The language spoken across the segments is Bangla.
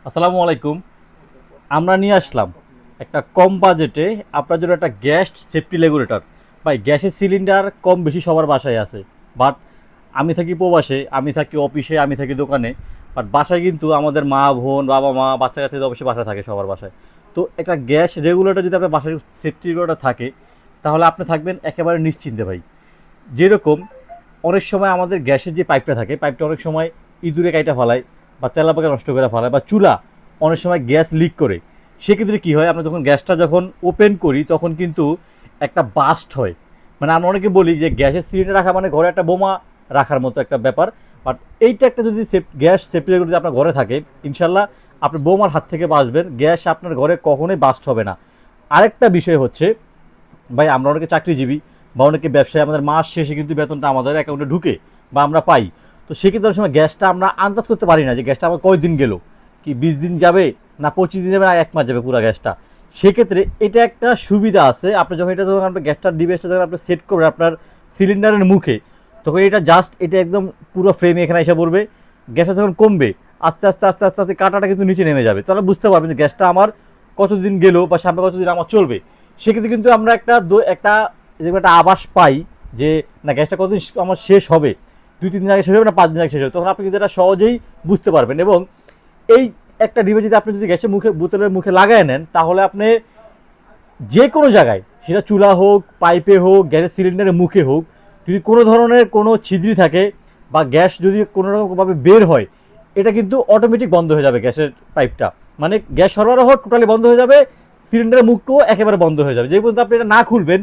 আসসালামু আলাইকুম। আমরা নিয়ে আসলাম একটা কম বাজেটে আপনার জন্য একটা গ্যাস সেফটি রেগুলেটর। ভাই, গ্যাসের সিলিন্ডার কম বেশি সবার বাসায় আছে, বাট আমি থাকি প্রবাসে, আমি থাকি অফিসে, আমি থাকি দোকানে। বাট বাসায় কিন্তু আমাদের মা বোন বাবা মা বাচ্চা কাচ্চা অবশ্যই বাসায় থাকে সবার বাসায়। তো একটা গ্যাস রেগুলেটর যদি আপনার বাসায় সেফটি রেগুলেটর থাকে, তাহলে আপনি থাকবেন একেবারে নিশ্চিন্তে ভাই। যেরকম অনেক সময় আমাদের গ্যাসের যে পাইপটা থাকে, পাইপটা অনেক সময় ইঁদুরে কাইটা ফেলায় বা তেলাপোকা নষ্ট করে ফেলায়, বা চুলা অনেক সময় গ্যাস লিক করে। সেক্ষেত্রে কী হয়, আমরা যখন গ্যাসটা যখন ওপেন করি তখন কিন্তু একটা বাস্ট হয়। মানে আমরা অনেকে বলি যে গ্যাসের সিলিন্ডার রাখা মানে ঘরে একটা বোমা রাখার মতো একটা ব্যাপার। বাট এইটা একটা যদি গ্যাস সেফটি যদি আপনার ঘরে থাকে, ইনশাল্লাহ আপনি বোমার হাত থেকে বাঁচবেন, গ্যাস আপনার ঘরে কখনোই বাস্ট হবে না। আরেকটা বিষয় হচ্ছে, ভাই আমরা অনেকে চাকরিজীবী বা অনেকে ব্যবসায়ী, আমাদের মাস শেষে কিন্তু বেতনটা আমাদের অ্যাকাউন্টে ঢুকে বা আমরা পাই। তো সেক্ষেত্রে অনেক সময় গ্যাসটা আমরা আন্দাজ করতে পারি না যে গ্যাসটা আমার কয়দিন গেল, কি 20 দিন যাবে না 25 দিন যাবে না 1 মাস যাবে পুরো গ্যাসটা। সেক্ষেত্রে এটা একটা সুবিধা আছে, আপনি যখন এটা যখন আপনার গ্যাসটার ডিভাইসটা যখন আপনি সেট করবেন আপনার সিলিন্ডারের মুখে, তখন এটা জাস্ট এটা একদম পুরো ফ্রেমে এখানে এসে পড়বে। গ্যাসটা যখন কমবে আস্তে আস্তে আস্তে আস্তে আস্তে কাঁটাটা কিন্তু নিচে নেমে যাবে, তাহলে বুঝতে পারবেন যে গ্যাসটা আমার কতদিন গেল বা সামনে কতদিন আমার চলবে। সেক্ষেত্রে কিন্তু আমরা একটা একটা আভাস পাই যে না গ্যাসটা কতদিন আমার শেষ হবে, 2-3 দিন আগে শেষ হবে না 5 দিন আগে শেষ হবে, তখন আপনি কিন্তু এটা সহজেই বুঝতে পারবেন। এবং এই একটা ডিভাইস যদি আপনি যদি গ্যাসের মুখে বোতলের মুখে লাগায় নেন, তাহলে আপনি যে কোনো জায়গায়, সেটা চুলা হোক, পাইপে হোক, গ্যাসের সিলিন্ডারের মুখে হোক, যদি কোনো ধরনের কোনো ছিদ্রি থাকে বা গ্যাস যদি কোনো রকমভাবে বের হয়, এটা কিন্তু অটোমেটিক বন্ধ হয়ে যাবে গ্যাসের পাইপটা। মানে গ্যাস সরবরাহ টোটালি বন্ধ হয়ে যাবে, সিলিন্ডারের মুখটাও একেবারে বন্ধ হয়ে যাবে। যে পর্যন্ত আপনি এটা না খুলবেন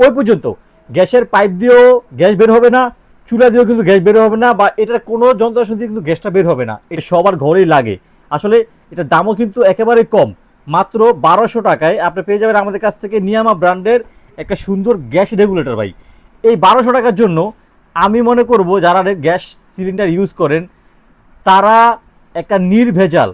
ওই পর্যন্ত গ্যাসের পাইপ দিয়েও গ্যাস বের হবে না, চুলা দিয়েও কিন্তু গ্যাস বের হবে না, বা এটার কোনো যন্ত্রাংশ দিয়ে কিন্তু গ্যাসটা বের হবে না। এটা সবার ঘরেই লাগে। আসলে এটার দামও কিন্তু একেবারে কম, মাত্র 1200 টাকায় আপনি পেয়ে যাবেন আমাদের কাছ থেকে নিয়ামা ব্র্যান্ডের একটা সুন্দর গ্যাস রেগুলেটর। ভাই, এই 1200 টাকার জন্য আমি মনে করব যারা গ্যাস সিলিন্ডার ইউজ করেন তারা একটা নির্ভেজাল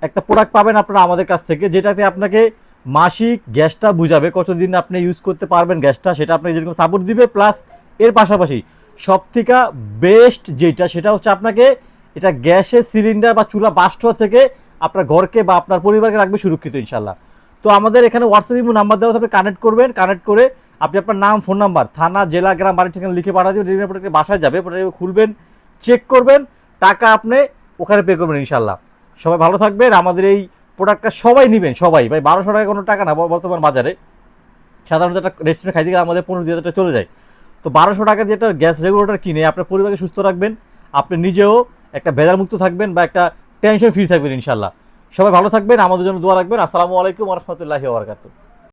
একটা প্রোডাক্ট পাবেন আপনারা আমাদের কাছ থেকে, যেটাতে আপনাকে মাসিক গ্যাসটা বুঝাবে কতদিন আপনি ইউজ করতে পারবেন গ্যাসটা, সেটা আপনাকে যেরকম সাপোর্ট দিবে। প্লাস এর পাশাপাশি সব থেকে বেস্ট যেটা, সেটা হচ্ছে আপনাকে এটা গ্যাসের সিলিন্ডার বা চুলা বাস্ট হওয়া থেকে আপনার ঘরকে বা আপনার পরিবারকে রাখবে সুরক্ষিত ইনশাল্লাহ। তো আমাদের এখানে হোয়াটসঅ্যাপ ইমো নাম্বার দেওয়া, আপনি কানেক্ট করবেন, কানেক্ট করে আপনি আপনার নাম, ফোন নাম্বার, থানা, জেলা, গ্রাম, বাড়ির ঠিকানা লিখে পাঠা দিবেন, ডেলিভারি প্রোডাক্টের বাসায় যাবে, প্রোডাক্ট খুলবেন, চেক করবেন, টাকা আপনি ওখানে পে করবেন ইনশাল্লাহ। সবাই ভালো থাকবেন। আমাদের এই প্রোডাক্টটা সবাই নেবেন, সবাই। ভাই, 1200 টাকা কোনো টাকা না বর্তমান বাজারে। সাধারণত একটা রেস্টুরেন্টে খাইতে গেলে আমাদের 15-2000 টাকা চলে যায়। তো 1200 টাকা দিয়ে একটা গ্যাস রেগুলেটর কিনে আপনার পরিবারকে সুস্থ রাখবেন, আপনি নিজেও একটা ভেজাল মুক্ত থাকবেন বা একটা টেনশন ফ্রি থাকবেন ইনশাল্লাহ। সবাই ভালো থাকবেন, আমাদের জন্য দোয়া রাখবেন। আসসালামু আলাইকুম ওয়া রাহমাতুল্লাহি ওয়া বারাকাতুহু।